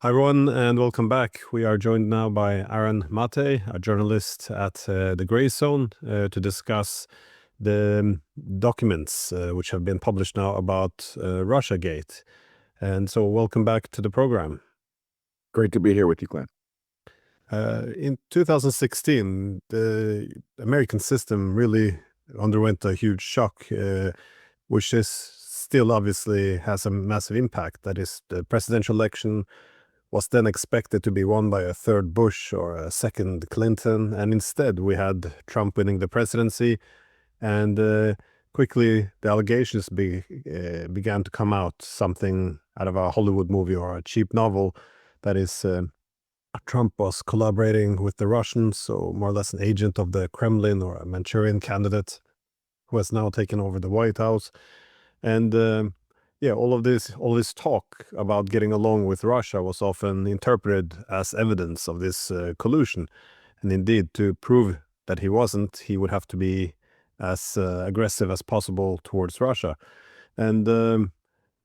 Hi everyone, and welcome back. We are joined now by Aaron Maté, a journalist at the Grey Zone, to discuss the documents which have been published now about Russiagate. And so welcome back to the program. Great to be here with you, Glenn. In 2016, the American system really underwent a huge shock, which is still obviously has a massive impact. That is, the presidential election was then expected to be won by a third Bush or a second Clinton, and instead we had Trump winning the presidency, and quickly the allegations began to come out, something out of a Hollywood movie or a cheap novel, that is, Trump was collaborating with the Russians, so more or less an agent of the Kremlin or a Manchurian candidate who has now taken over the White House. And all this talk about getting along with Russia was often interpreted as evidence of this collusion. And indeed, to prove that he wasn't, he would have to be as aggressive as possible towards Russia. And the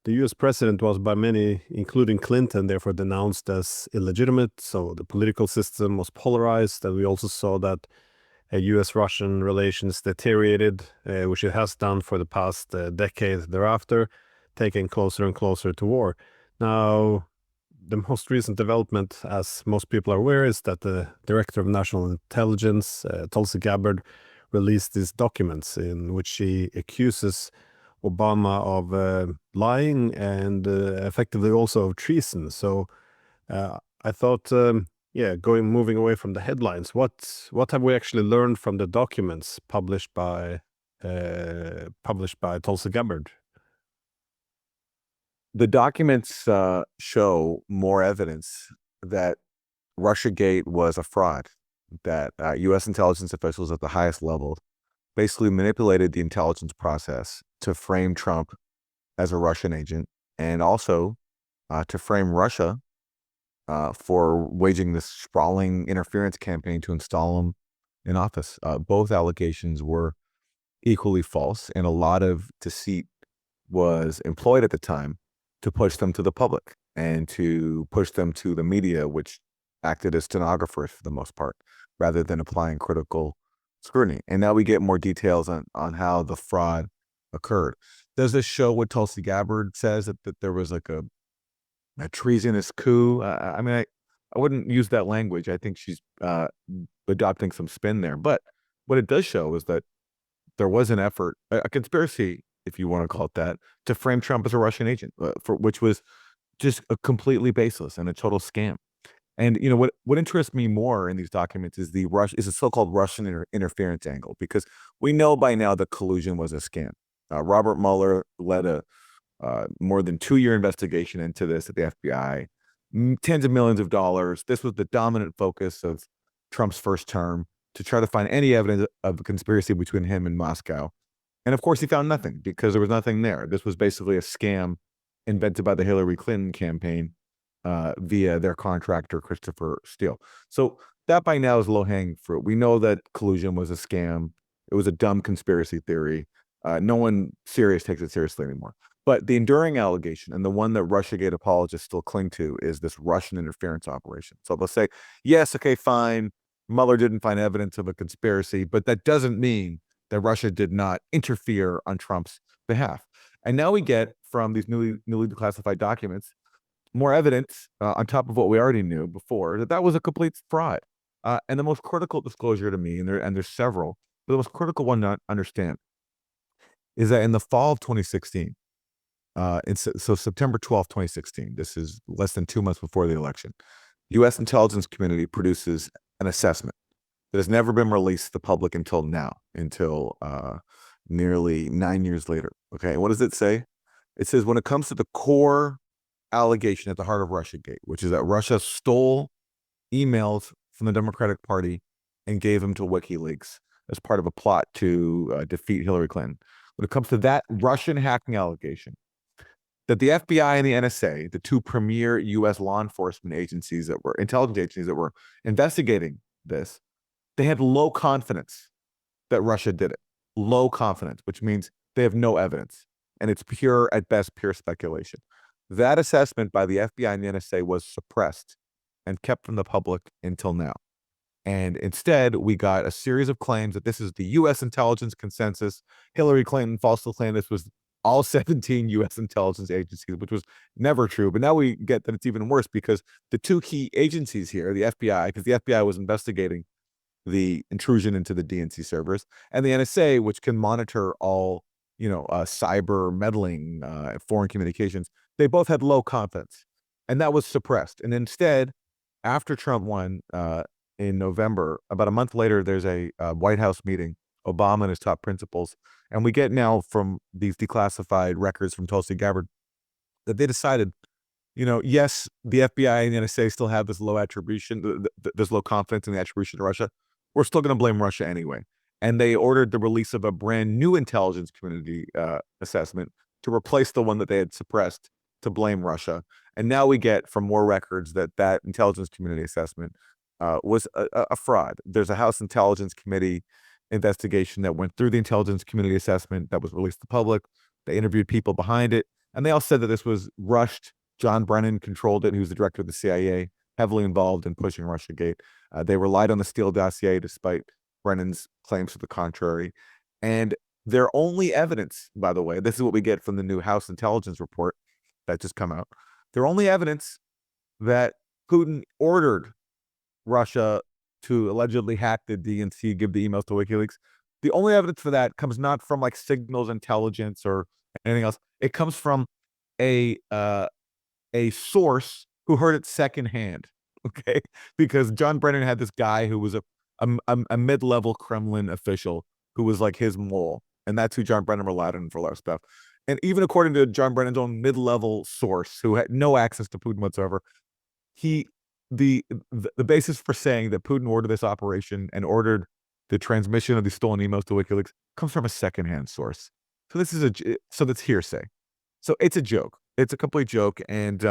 US president was by many, including Clinton, therefore denounced as illegitimate. So the political system was polarized, and we also saw that US-Russian relations deteriorated, which it has done for the past decade thereafter, taking closer and closer to war. Now, the most recent development, as most people are aware, is that the Director of National Intelligence, Tulsi Gabbard, released these documents in which she accuses Obama of lying and effectively also of treason. So I thought, moving away from the headlines, what have we actually learned from the documents published by Tulsi Gabbard? The documents show more evidence that Russiagate was a fraud, that U.S. intelligence officials at the highest level basically manipulated the intelligence process to frame Trump as a Russian agent, and also to frame Russia for waging this sprawling interference campaign to install him in office. Both allegations were equally false, and a lot of deceit was employed at the time to push them to the public and to push them to the media, which acted as stenographers for the most part, rather than applying critical scrutiny. And now we get more details on how the fraud occurred. Does this show what Tulsi Gabbard says, that there was like a treasonous coup? I wouldn't use that language. I think she's adopting some spin there. But what it does show is that there was an effort, a conspiracy, if you want to call it that, to frame Trump as a Russian agent, which was just a completely baseless and a total scam. And what interests me more in these documents is the so-called Russian interference angle, because we know by now that collusion was a scam. Robert Mueller led a more than 2-year investigation into this at the FBI, tens of millions of dollars. This was the dominant focus of Trump's first term, to try to find any evidence of a conspiracy between him and Moscow. And of course, he found nothing, because there was nothing there. This was basically a scam invented by the Hillary Clinton campaign via their contractor, Christopher Steele. So that by now is low-hanging fruit. We know that collusion was a scam. It was a dumb conspiracy theory. No one serious takes it seriously anymore. But the enduring allegation, and the one that Russiagate apologists still cling to, is this Russian interference operation. So they'll say, yes, okay, fine, Mueller didn't find evidence of a conspiracy, but that doesn't mean that Russia did not interfere on Trump's behalf. And now we get, from these newly declassified documents, more evidence on top of what we already knew before, that was a complete fraud. And the most critical disclosure to me, and there's several, but the most critical one to understand, is that in the fall of 2016, so September 12th, 2016, this is less than 2 months before the election, the U.S. intelligence community produces an assessment that has never been released to the public until now, until nearly 9 years later. Okay, what does it say? It says, when it comes to the core allegation at the heart of Russiagate, which is that Russia stole emails from the Democratic Party and gave them to WikiLeaks as part of a plot to defeat Hillary Clinton. When it comes to that Russian hacking allegation, that the FBI and the NSA, the two premier U.S. law enforcement agencies intelligence agencies that were investigating this, they had low confidence that Russia did it. Low confidence, which means they have no evidence. And it's at best, pure speculation. That assessment by the FBI and the NSA was suppressed and kept from the public until now. And instead, we got a series of claims that this is the U.S. intelligence consensus. Hillary Clinton falsely claimed this was all 17 U.S. intelligence agencies, which was never true. But now we get that it's even worse because the two key agencies here, the FBI, because the FBI was investigating the intrusion into the DNC servers, and the NSA, which can monitor all, cyber meddling, foreign communications, they both had low confidence, and that was suppressed. And instead, after Trump won in November, about a month later, there's a White House meeting, Obama and his top principals, and we get now from these declassified records from Tulsi Gabbard that they decided, yes, the FBI and the NSA still have this low attribution, this low confidence in the attribution to Russia. We're still going to blame Russia anyway. And they ordered the release of a brand new intelligence community assessment to replace the one that they had suppressed to blame Russia. And now we get from more records that intelligence community assessment was a fraud. There's a House Intelligence Committee investigation that went through the intelligence community assessment that was released to the public. They interviewed people behind it, and they all said that this was rushed. John Brennan controlled it, who's the director of the CIA, heavily involved in pushing Russiagate. They relied on the Steele dossier despite Brennan's claims to the contrary. And their only evidence, by the way, this is what we get from the new House Intelligence report that just come out. Their only evidence that Putin ordered Russia to allegedly hack the DNC, give the emails to WikiLeaks, the only evidence for that comes not from like signals intelligence or anything else. It comes from a source who heard it secondhand. Okay, because John Brennan had this guy who was a mid-level Kremlin official who was like his mole, and that's who John Brennan relied on for a lot of stuff. And even according to John Brennan's own mid-level source, who had no access to Putin whatsoever, the basis for saying that Putin ordered this operation and ordered the transmission of these stolen emails to WikiLeaks comes from a secondhand source. So this is so that's hearsay. So it's a joke. It's a complete joke. And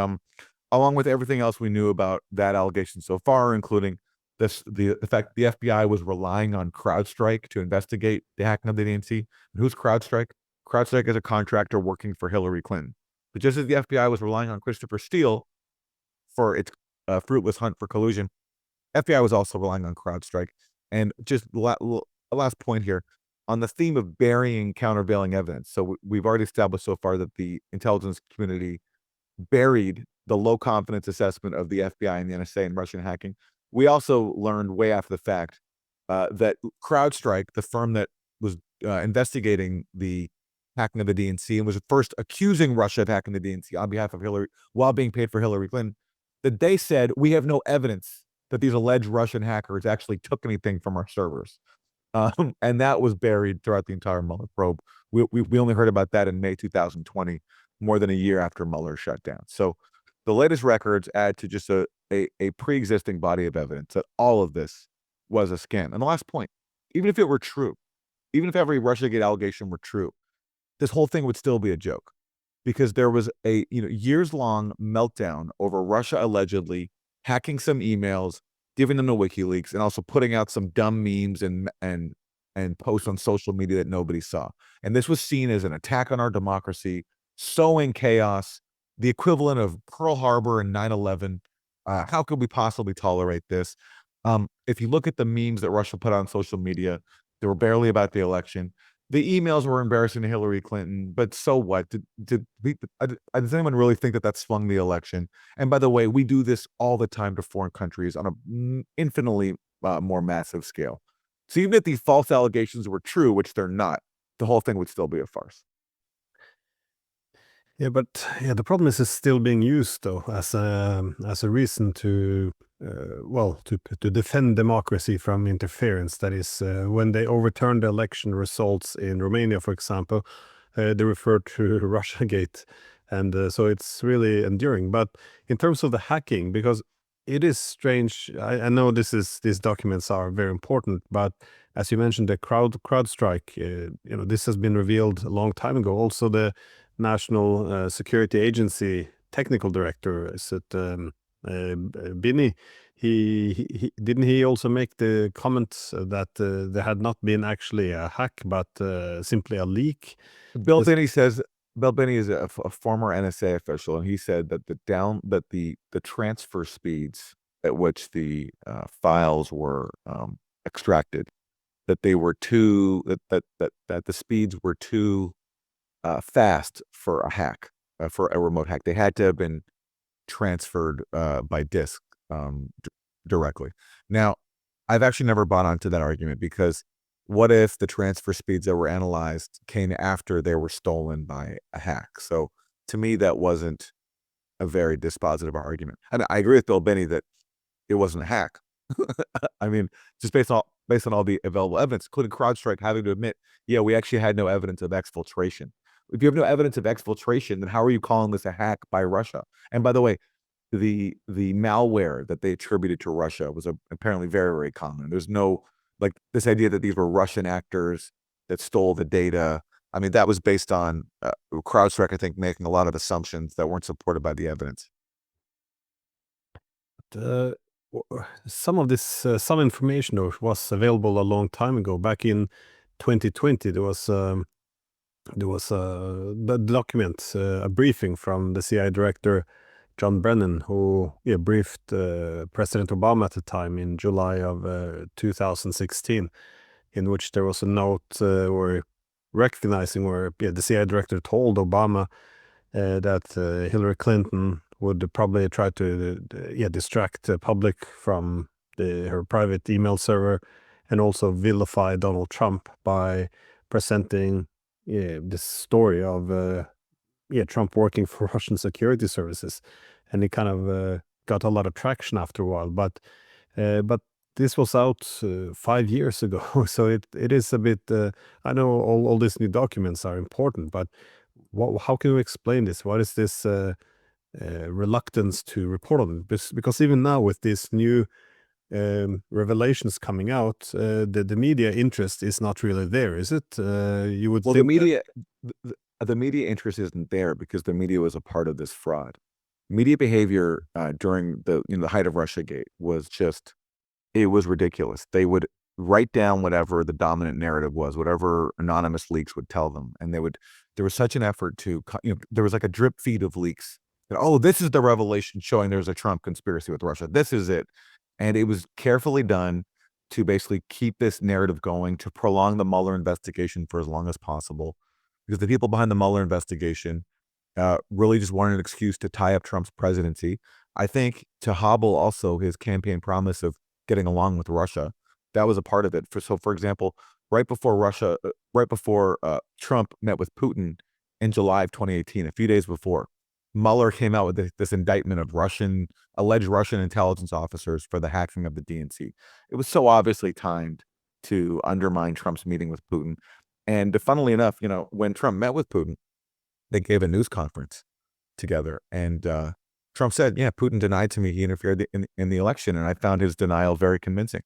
along with everything else we knew about that allegation so far, including the fact that the FBI was relying on CrowdStrike to investigate the hacking of the DNC. And who's CrowdStrike? CrowdStrike is a contractor working for Hillary Clinton. But just as the FBI was relying on Christopher Steele for its fruitless hunt for collusion, FBI was also relying on CrowdStrike. And just a last point here on the theme of burying countervailing evidence. So we've already established so far that the intelligence community buried the low confidence assessment of the FBI and the NSA in Russian hacking. We also learned way after the fact that CrowdStrike, the firm that was investigating the hacking of the DNC and was first accusing Russia of hacking the DNC on behalf of Hillary while being paid for Hillary Clinton, that they said, we have no evidence that these alleged Russian hackers actually took anything from our servers. And that was buried throughout the entire Mueller probe. We only heard about that in May 2020, more than a year after Mueller shut down. So the latest records add to just a pre-existing body of evidence that all of this was a scam. And the last point, even if it were true, even if every Russiagate allegation were true, this whole thing would still be a joke, because there was a years-long meltdown over Russia allegedly hacking some emails, giving them to WikiLeaks, and also putting out some dumb memes and posts on social media that nobody saw. And this was seen as an attack on our democracy, sowing chaos, the equivalent of Pearl Harbor and 9/11. How could we possibly tolerate this? If you look at the memes that Russia put on social media, they were barely about the election. The emails were embarrassing to Hillary Clinton, but so what? Does anyone really think that swung the election? And by the way, we do this all the time to foreign countries on a infinitely more massive scale. So even if these false allegations were true, which they're not, the whole thing would still be a farce. Yeah, but the problem is it's still being used though as a reason to to defend democracy from interference. That is, when they overturned the election results in Romania, for example, they referred to Russiagate, and so it's really enduring. But in terms of the hacking, because it is strange, I know these documents are very important, but as you mentioned, the CrowdStrike, this has been revealed a long time ago. Also, the National Security Agency technical director, is it Binny? He didn't he also make the comment that there had not been actually a hack, but simply a leak. Bill Binney says Belbini is a former NSA official, and he said that the transfer speeds at which the files were extracted, that they were too that the speeds were too fast for a hack, for a remote hack. They had to have been transferred by disk directly. Now, I've actually never bought onto that argument, because what if the transfer speeds that were analyzed came after they were stolen by a hack? So to me, that wasn't a very dispositive argument. And I agree with Bill Binney that it wasn't a hack. I mean, just based on all the available evidence, including CrowdStrike having to admit, yeah, we actually had no evidence of exfiltration. If you have no evidence of exfiltration, then how are you calling this a hack by Russia? And by the way, the malware that they attributed to Russia was apparently very, very common. There's no, like, this idea that these were Russian actors that stole the data. I mean, that was based on CrowdStrike, I think, making a lot of assumptions that weren't supported by the evidence. Uh, some of this, some information though was available a long time ago. Back in 2020, there was the document, a briefing from the CIA director John Brennan, who briefed President Obama at the time in July of 2016, in which there was a note or recognizing where the CIA director told Obama that Hillary Clinton would probably try to distract the public from her private email server, and also vilify Donald Trump by presenting this story of Trump working for Russian security services. And it kind of got a lot of traction after a while, but this was out 5 years ago. So it is a bit, I know all these new documents are important, but how can we explain this? What is this reluctance to report on it? Because even now, with these new revelations coming out, the media interest is not really there, is it? You would Well, think the media interest isn't there because the media was a part of this fraud. Media behavior during the height of Russiagate was just, it was ridiculous. They would write down whatever the dominant narrative was, whatever anonymous leaks would tell them, and there was such an effort to, there was like a drip feed of leaks that, oh, this is the revelation showing there's a Trump conspiracy with Russia. This is it, and it was carefully done to basically keep this narrative going, to prolong the Mueller investigation for as long as possible, because the people behind the Mueller investigation really just wanted an excuse to tie up Trump's presidency. I think to hobble also his campaign promise of getting along with Russia. That was a part of it. For example, right before Trump met with Putin in July of 2018, a few days before, Mueller came out with this indictment of alleged Russian intelligence officers for the hacking of the DNC. It was so obviously timed to undermine Trump's meeting with Putin. And funnily enough, when Trump met with Putin, they gave a news conference together, and Trump said, yeah, Putin denied to me he interfered in the election, and I found his denial very convincing.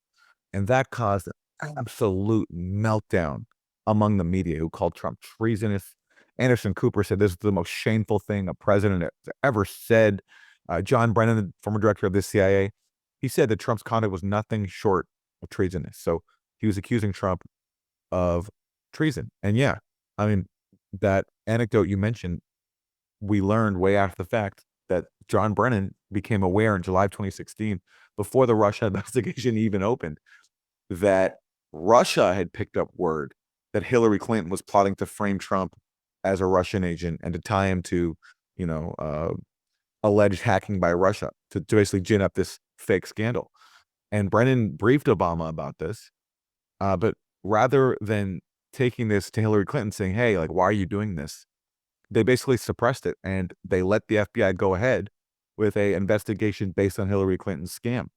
And that caused an absolute meltdown among the media, who called Trump treasonous. Anderson Cooper said this is the most shameful thing a president has ever said. John Brennan, the former director of the CIA, he said that Trump's conduct was nothing short of treasonous. So he was accusing Trump of treason. And yeah, I mean, that anecdote you mentioned, we learned way after the fact that John Brennan became aware in July of 2016, before the Russia investigation even opened, that Russia had picked up word that Hillary Clinton was plotting to frame Trump as a Russian agent and to tie him to, alleged hacking by Russia to basically gin up this fake scandal. And Brennan briefed Obama about this, but rather than taking this to Hillary Clinton saying, hey, like, why are you doing this? They basically suppressed it, and they let the FBI go ahead with a investigation based on Hillary Clinton's scam.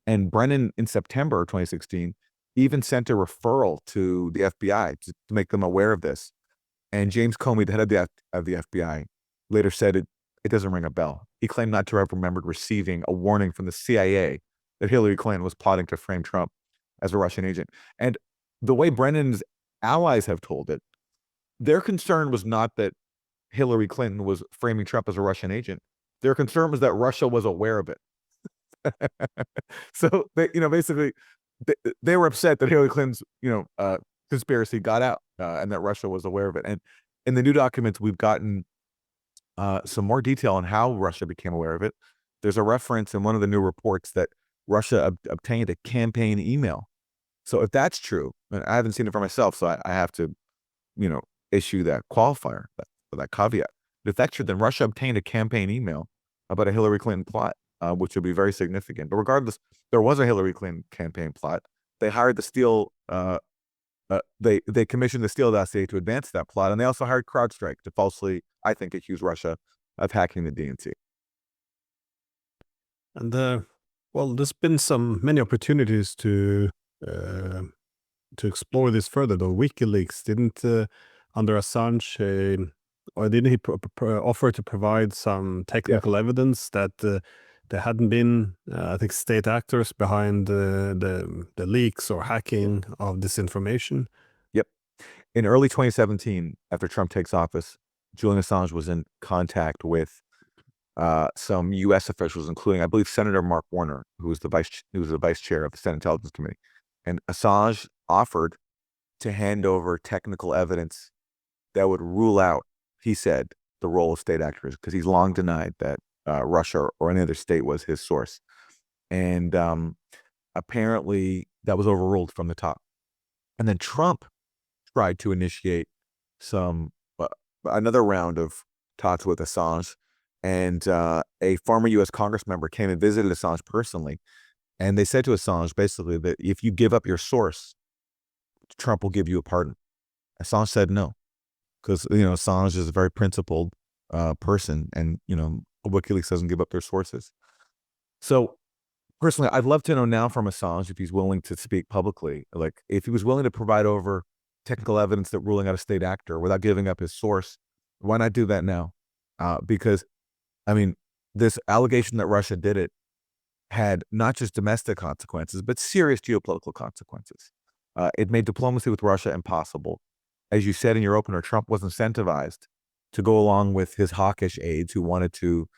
And Brennan, in September 2016, even sent a referral to the FBI to make them aware of this. And James Comey, the head of the FBI, later said it doesn't ring a bell. He claimed not to have remembered receiving a warning from the CIA that Hillary Clinton was plotting to frame Trump as a Russian agent. And the way Brennan's allies have told it, their concern was not that Hillary Clinton was framing Trump as a Russian agent. Their concern was that Russia was aware of it. So they, basically, they were upset that Hillary Clinton's, conspiracy got out, and that Russia was aware of it. And In the new documents, we've gotten some more detail on how Russia became aware of it. There's a reference in one of the new reports that Russia obtained a campaign email. So if that's true, and I haven't seen it for myself, so I have to, issue that qualifier, that caveat. But if that's true, then Russia obtained a campaign email about a Hillary Clinton plot, which would be very significant. But regardless, there was a Hillary Clinton campaign plot. They hired the Steele, they commissioned the Steele dossier to advance that plot, and they also hired CrowdStrike to falsely, I think, accuse Russia of hacking the DNC. And well, there's been many opportunities to explore this further. Though WikiLeaks didn't, under Assange, or didn't he offer to provide some technical evidence that there hadn't been, I think, state actors behind the leaks or hacking of this information? Yep. In early 2017, after Trump takes office, Julian Assange was in contact with some U.S. officials, including, I believe, Senator Mark Warner, who was the vice chair of the Senate Intelligence Committee. And Assange offered to hand over technical evidence that would rule out, he said, the role of state actors, because he's long denied that Russia or any other state was his source. And apparently that was overruled from the top. And then Trump tried to initiate another round of talks with Assange. And a former U.S. Congress member came and visited Assange personally. And they said to Assange, basically, that if you give up your source, Trump will give you a pardon. Assange said no, because, Assange is a very principled person, and, WikiLeaks doesn't give up their sources. So personally, I'd love to know now from Assange, if he's willing to speak publicly, like if he was willing to provide over technical evidence that ruling out a state actor without giving up his source, why not do that now? Because, this allegation that Russia did it had not just domestic consequences, but serious geopolitical consequences. It made diplomacy with Russia impossible. As you said in your opener, Trump was incentivized to go along with his hawkish aides who wanted to,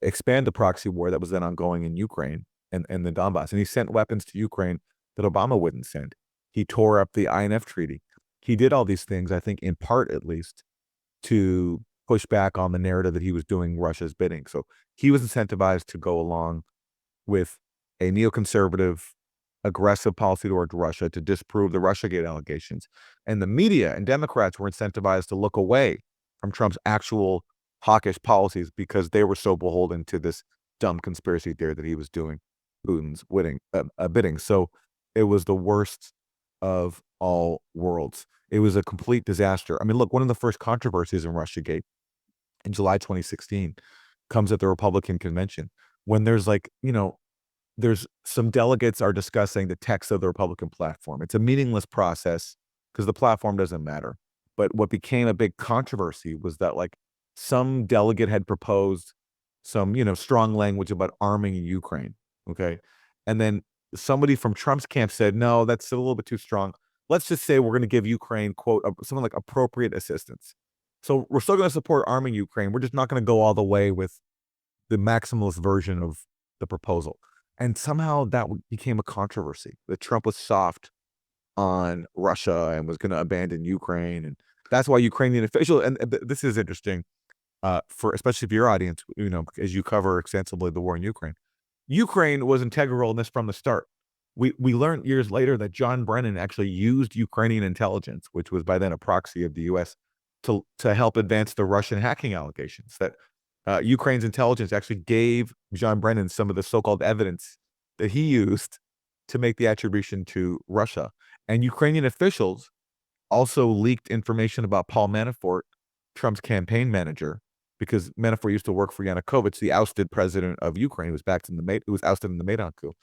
expand the proxy war that was then ongoing in Ukraine and the Donbass. And he sent weapons to Ukraine that Obama wouldn't send. He tore up the INF treaty. He did all these things, I think, in part at least, to push back on the narrative that he was doing Russia's bidding. So he was incentivized to go along with a neoconservative, aggressive policy toward Russia to disprove the Russiagate allegations. And the media and Democrats were incentivized to look away from Trump's actual hawkish policies because they were so beholden to this dumb conspiracy theory that he was doing Putin's bidding. So it was the worst of all worlds. It was a complete disaster. Look, one of the first controversies in Russiagate in July 2016 comes at the Republican convention when there's there's some delegates are discussing the text of the Republican platform. It's a meaningless process because the platform doesn't matter. But what became a big controversy was that some delegate had proposed some, strong language about arming Ukraine. Okay. And then somebody from Trump's camp said, no, that's a little bit too strong. Let's just say we're going to give Ukraine, quote, something like appropriate assistance. So we're still going to support arming Ukraine. We're just not going to go all the way with the maximalist version of the proposal. And somehow that became a controversy, that Trump was soft on Russia and was going to abandon Ukraine. And that's why Ukrainian officials, and this is interesting, especially for your audience, as you cover extensively the war in Ukraine. Ukraine was integral in this from the start. We learned years later that John Brennan actually used Ukrainian intelligence, which was by then a proxy of the U.S., to help advance the Russian hacking allegations. That Ukraine's intelligence actually gave John Brennan some of the so-called evidence that he used to make the attribution to Russia. And Ukrainian officials also leaked information about Paul Manafort, Trump's campaign manager, because Manafort used to work for Yanukovych, the ousted president of Ukraine, who was ousted in the Maidan coup.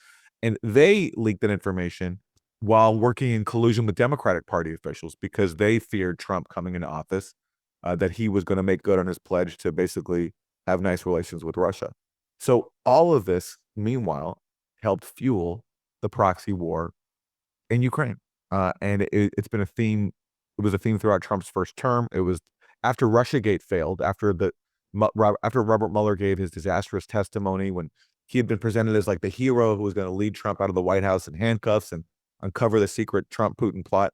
And they leaked that information while working in collusion with Democratic Party officials because they feared Trump coming into office, that he was going to make good on his pledge to basically have nice relations with Russia. So all of this, meanwhile, helped fuel the proxy war in Ukraine. And it's been a theme. It was a theme throughout Trump's first term. It was after Russiagate failed, after Robert Mueller gave his disastrous testimony, when he had been presented as the hero who was going to lead Trump out of the White House in handcuffs and uncover the secret Trump-Putin plot.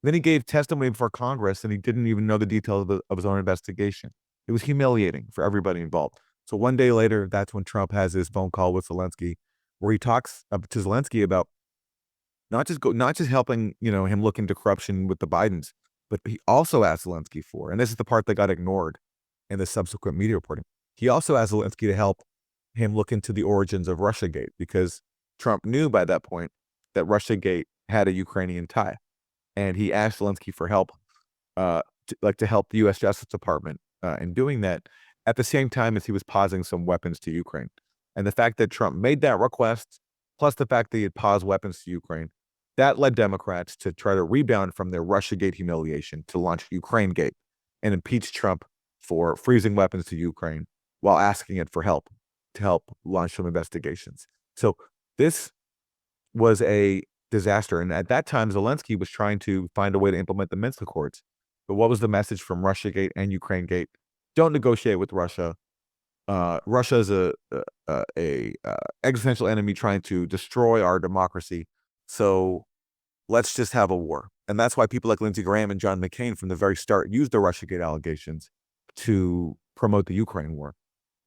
Then he gave testimony before Congress, and he didn't even know the details of his own investigation. It was humiliating for everybody involved. So one day later, that's when Trump has his phone call with Zelensky, where he talks to Zelensky about not just helping, him look into corruption with the Bidens, but he also asked Zelensky for, and this is the part that got ignored in the subsequent media reporting. He also asked Zelensky to help him look into the origins of Russiagate, because Trump knew by that point that Russiagate had a Ukrainian tie, and he asked Zelensky for help, to help the U.S. Justice Department in doing that, at the same time as he was pausing some weapons to Ukraine. And the fact that Trump made that request, plus the fact that he had paused weapons to Ukraine, that led Democrats to try to rebound from their Russiagate humiliation to launch Ukrainegate and impeach Trump for freezing weapons to Ukraine while asking it for help to help launch some investigations. So this was a disaster. And at that time, Zelensky was trying to find a way to implement the Minsk Accords. But what was the message from Russiagate and Ukrainegate? Don't negotiate with Russia. Russia is a existential enemy trying to destroy our democracy. So let's just have a war. And that's why people like Lindsey Graham and John McCain from the very start used the Russiagate allegations to promote the Ukraine war.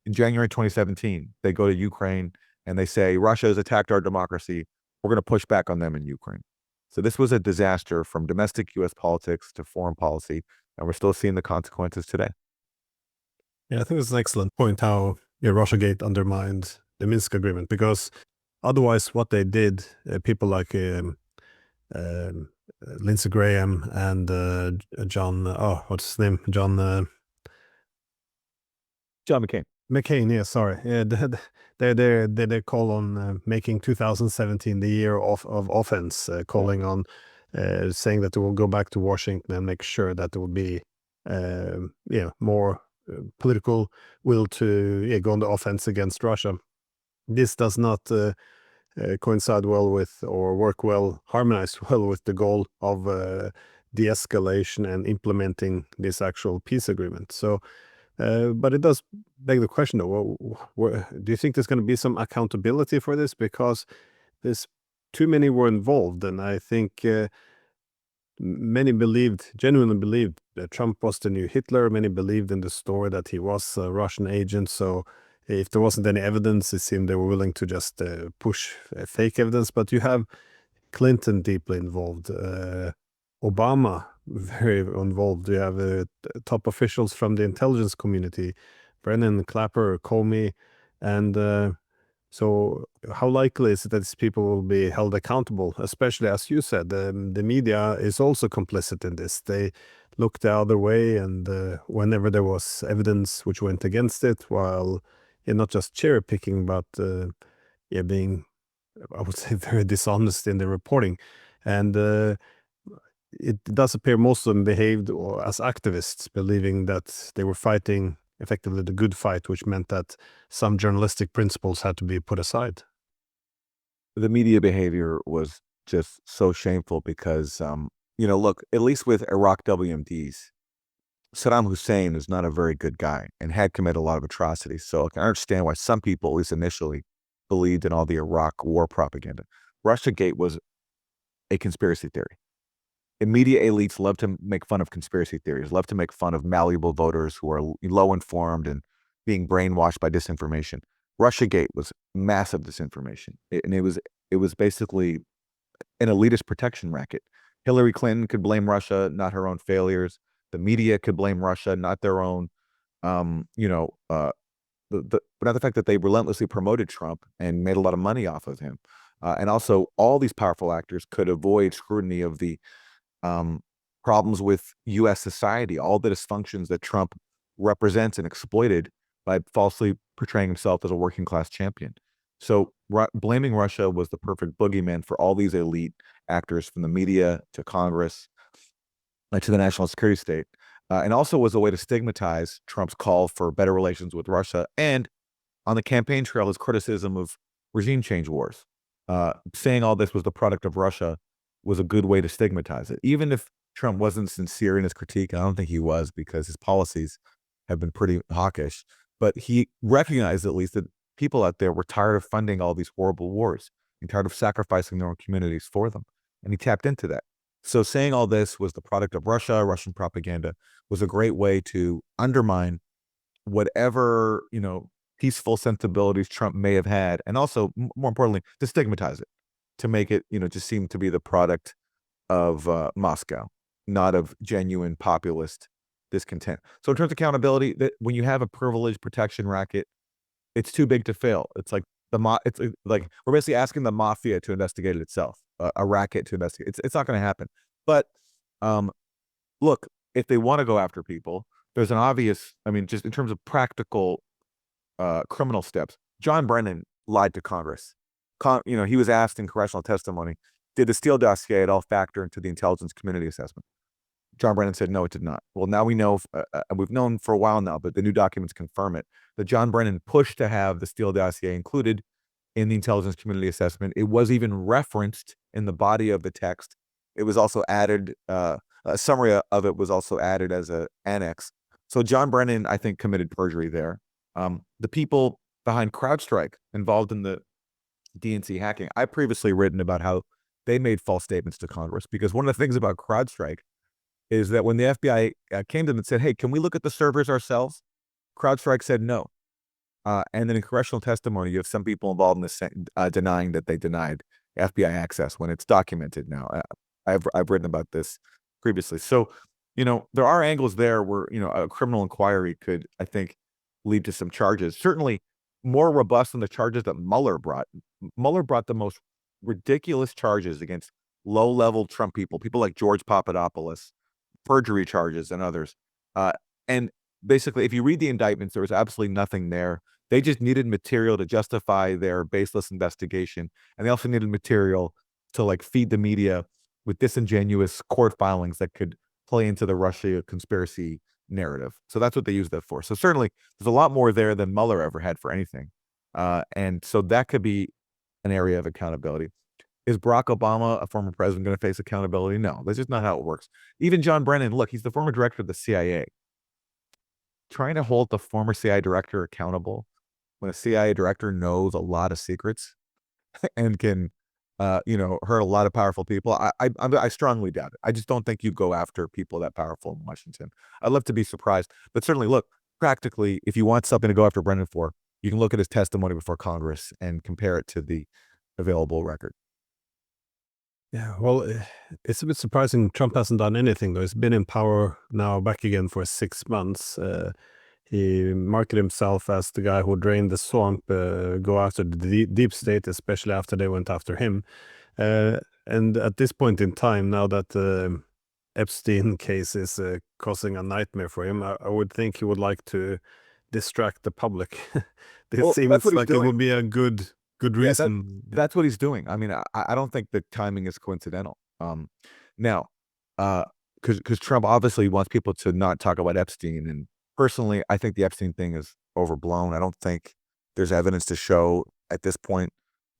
In January 2017, they go to Ukraine and they say, Russia has attacked our democracy. We're going to push back on them in Ukraine. So this was a disaster from domestic U.S. politics to foreign policy, and we're still seeing the consequences today. Yeah, I think it's an excellent point how Russiagate undermined the Minsk agreement, because otherwise what they did, people like Lindsey Graham and John, what's his name? John McCain. McCain, yeah, sorry. Yeah, they call on making 2017 the year of offense, calling on saying that they will go back to Washington and make sure that there will be more political will to go on the offense against Russia. This does not coincide well with or work well, harmonize well with the goal of de-escalation and implementing this actual peace agreement. So, but it does beg the question, though, do you think there's going to be some accountability for this? Because there's too many were involved, and I think many genuinely believed that Trump was the new Hitler. Many believed in the story that he was a Russian agent. So if there wasn't any evidence, it seemed they were willing to just push fake evidence. But you have Clinton deeply involved, Obama very involved. You have top officials from the intelligence community, Brennan, Clapper, Comey, and so how likely is it that these people will be held accountable? Especially, as you said, the media is also complicit in this. They look the other way, and whenever there was evidence which went against it, while not just cherry picking, but being, I would say, very dishonest in the reporting. And it does appear most of them behaved as activists, believing that they were fighting effectively the good fight, which meant that some journalistic principles had to be put aside. The media behavior was just so shameful because, look, at least with Iraq WMDs, Saddam Hussein is not a very good guy and had committed a lot of atrocities. So I can understand why some people, at least initially, believed in all the Iraq war propaganda. Russiagate was a conspiracy theory. And media elites love to make fun of conspiracy theories, love to make fun of malleable voters who are low informed and being brainwashed by disinformation. Russiagate was massive disinformation, and it was basically an elitist protection racket. Hillary Clinton could blame Russia, not her own failures. The media could blame Russia, not their own. But not the fact that they relentlessly promoted Trump and made a lot of money off of him. And also, all these powerful actors could avoid scrutiny of the problems with U.S. society, all the dysfunctions that Trump represents and exploited by falsely portraying himself as a working class champion. So blaming Russia was the perfect boogeyman for all these elite actors, from the media to Congress, to the national security state, and also was a way to stigmatize Trump's call for better relations with Russia, and on the campaign trail, his criticism of regime change wars. Saying all this was the product of Russia was a good way to stigmatize it. Even if Trump wasn't sincere in his critique, I don't think he was, because his policies have been pretty hawkish, but he recognized at least that people out there were tired of funding all these horrible wars and tired of sacrificing their own communities for them. And he tapped into that. So saying all this was the product of Russia, Russian propaganda, was a great way to undermine whatever, peaceful sensibilities Trump may have had, and also, more importantly, to stigmatize it, to make it, just seem to be the product of Moscow, not of genuine populist discontent. So in terms of accountability, that when you have a privilege protection racket, it's too big to fail. It's like it's like we're basically asking the mafia to investigate it itself, a racket to investigate. It's not going to happen. But um, look, if they want to go after people, there's an obvious. I mean, just in terms of practical criminal steps. John Brennan lied to Congress. He was asked in congressional testimony, did the Steele dossier at all factor into the intelligence community assessment? John Brennan said, no, it did not. Well, now we know, we've known for a while now, but the new documents confirm it, that John Brennan pushed to have the Steele dossier included in the intelligence community assessment. It was even referenced in the body of the text. It was also added, a summary of it was also added as an annex. So John Brennan, I think, committed perjury there. The people behind CrowdStrike involved in the DNC hacking, I previously written about how they made false statements to Congress, because one of the things about CrowdStrike is that when the FBI came to them and said, hey, can we look at the servers ourselves? CrowdStrike said no. And then in congressional testimony, you have some people involved in this denying that they denied FBI access when it's documented now. I've written about this previously. So, there are angles there where, a criminal inquiry could, I think, lead to some charges. Certainly more robust than the charges that Mueller brought. Mueller brought the most ridiculous charges against low-level Trump people like George Papadopoulos, perjury charges and others. And basically, if you read the indictments, there was absolutely nothing there. They just needed material to justify their baseless investigation. And they also needed material to feed the media with disingenuous court filings that could play into the Russia conspiracy narrative. So that's what they used that for. So certainly there's a lot more there than Mueller ever had for anything. And so that could be an area of accountability. Is Barack Obama, a former president, going to face accountability? No, that's just not how it works. Even John Brennan, look, he's the former director of the CIA. Trying to hold the former CIA director accountable when a CIA director knows a lot of secrets and can, hurt a lot of powerful people, I strongly doubt it. I just don't think you go after people that powerful in Washington. I'd love to be surprised, but certainly, look, practically, if you want something to go after Brennan for, you can look at his testimony before Congress and compare it to the available record. Yeah, well, it's a bit surprising Trump hasn't done anything, though. He's been in power now back again for 6 months. He marketed himself as the guy who drained the swamp, go after the deep state, especially after they went after him. And at this point in time, now that the Epstein case is causing a nightmare for him, I would think he would like to distract the public. This Well, seems that's what he's like it doing. would be a good Yeah, reason. that's what he's doing. I mean, I don't think the timing is coincidental. Now, because Trump obviously wants people to not talk about Epstein, and personally, I think the Epstein thing is overblown. I don't think there's evidence to show at this point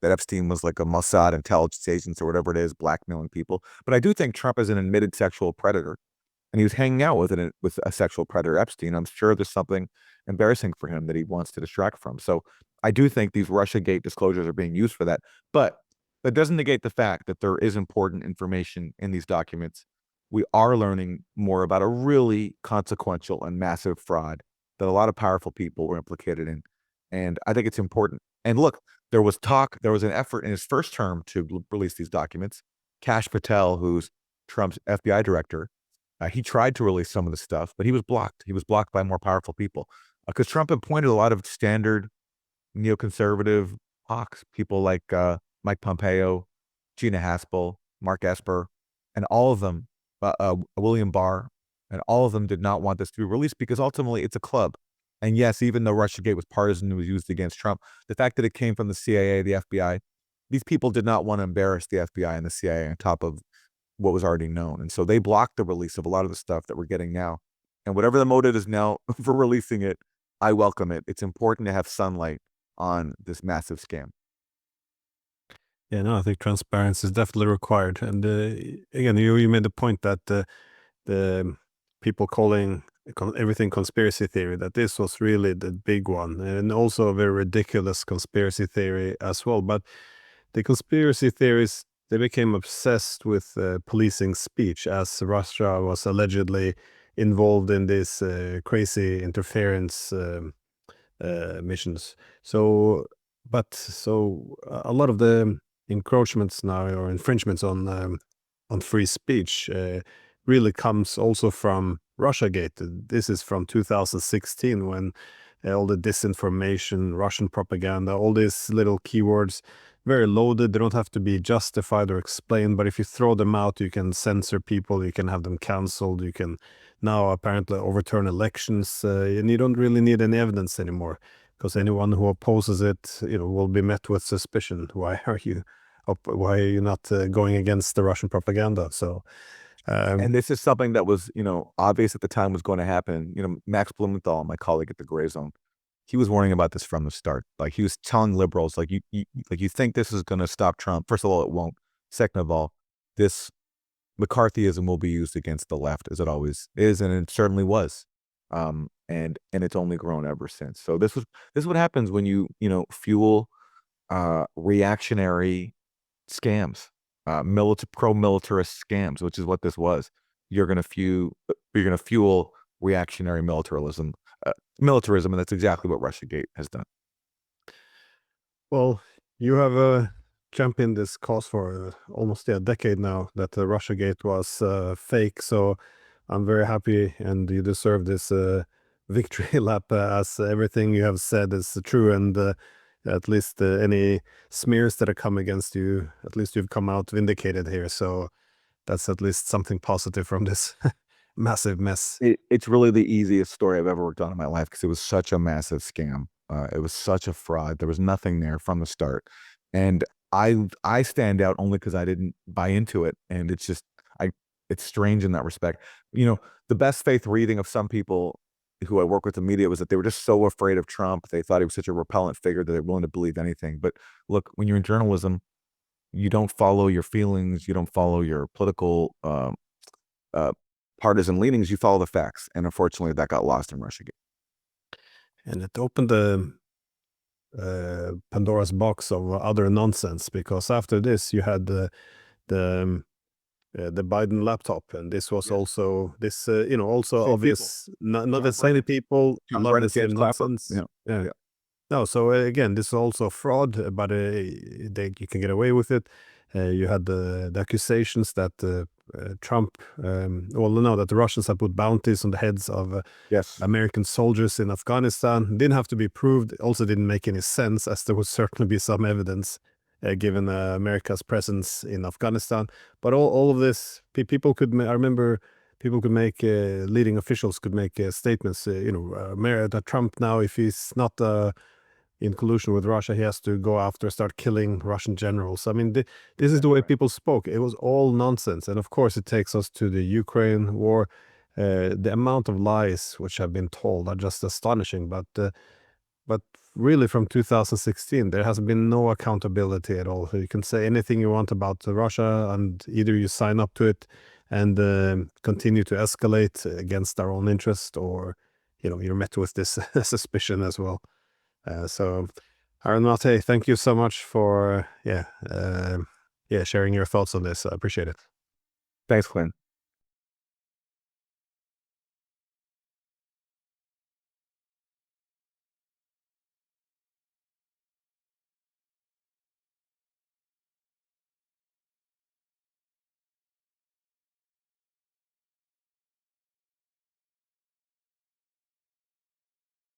that Epstein was like a Mossad intelligence agent or whatever it is, blackmailing people. But I do think Trump is an admitted sexual predator, and he was hanging out with a sexual predator, Epstein. I'm sure there's something embarrassing for him that he wants to distract from. So I do think these Russiagate disclosures are being used for that. But that doesn't negate the fact that there is important information in these documents. We are learning more about a really consequential and massive fraud that a lot of powerful people were implicated in. And I think it's important. And look, there was an effort in his first term to release these documents. Kash Patel, who's Trump's FBI director, he tried to release some of the stuff, but he was blocked. He was blocked by more powerful people because Trump appointed a lot of standard neoconservative hawks, people like Mike Pompeo, Gina Haspel, Mark Esper, and all of them, William Barr, and all of them did not want this to be released because ultimately it's a club. And yes, even though Russiagate was partisan and was used against Trump, the fact that it came from the CIA, the FBI, these people did not want to embarrass the FBI and the CIA on top of what was already known. And so they blocked the release of a lot of the stuff that we're getting now. And whatever the motive is now for releasing it, I welcome it. It's important to have sunlight on this massive scam. Yeah, no, I think transparency is definitely required. And again, you made the point that the people calling everything conspiracy theory, that this was really the big one, and also a very ridiculous conspiracy theory as well. But the conspiracy theories they became obsessed with policing speech, as Russia was allegedly involved in this crazy interference missions. So, a lot of the encroachments now, or infringements on free speech, really comes also from Russiagate. This is from 2016, when all the disinformation, Russian propaganda, all these little keywords, very loaded. They don't have to be justified or explained, but if you throw them out, you can censor people, you can have them canceled, you can now apparently overturn elections, and you don't really need any evidence anymore, because anyone who opposes it, will be met with suspicion. Why are you not going against the Russian propaganda? So, And this is something that was, obvious at the time was going to happen. Max Blumenthal, my colleague at the Gray Zone, he was warning about this from the start. Like, he was telling liberals, like, you think this is going to stop Trump. First of all, it won't. Second of all, this McCarthyism will be used against the left, as it always is, and it certainly was. And it's only grown ever since. So this is what happens when you fuel reactionary scams, pro-militarist scams, which is what this was. You're gonna fuel reactionary militarism, and that's exactly what Russiagate has done. well, you have championed this cause for almost a decade now, that Russiagate was fake. So I'm very happy, and you deserve this victory lap, as everything you have said is true, and at least any smears that have come against you, at least you've come out vindicated here. So that's at least something positive from this massive mess. It's really the easiest story I've ever worked on in my life, because it was such a massive scam. It was such a fraud. There was nothing there from the start, and I stand out only because I didn't buy into it, and it's strange in that respect. The best faith reading of some people who I work with in media was that they were just so afraid of Trump. They thought he was such a repellent figure that they're willing to believe anything. But look, when you're in journalism, you don't follow your feelings, you don't follow your political uh, partisan leanings, you follow the facts. And unfortunately, that got lost in Russiagate. And it opened the Pandora's box of other nonsense, because after this you had the Biden laptop, and this was also this also Same obvious, not the John same Brennan. people, a John lot of Brennan, the same James Clapper. nonsense. Yeah. Yeah. No, so again, this is also fraud, but you can get away with it. You had the accusations that Trump, that the Russians have put bounties on the heads of Yes. American soldiers in Afghanistan. Didn't have to be proved. It also didn't make any sense, as there would certainly be some evidence given America's presence in Afghanistan. But all of this, people could. I remember people could make leading officials could make statements. That Trump now, if he's not in collusion with Russia, he has to go after, start killing Russian generals. I mean, this is the way people spoke. It was all nonsense. And of course, it takes us to the Ukraine war. The amount of lies which have been told are just astonishing. But really, from 2016, there has been no accountability at all. So you can say anything you want about Russia, and either you sign up to it and continue to escalate against our own interest, or you're met with this suspicion as well. So, Aaron Maté, thank you so much for sharing your thoughts on this. I appreciate it. Thanks, Clint.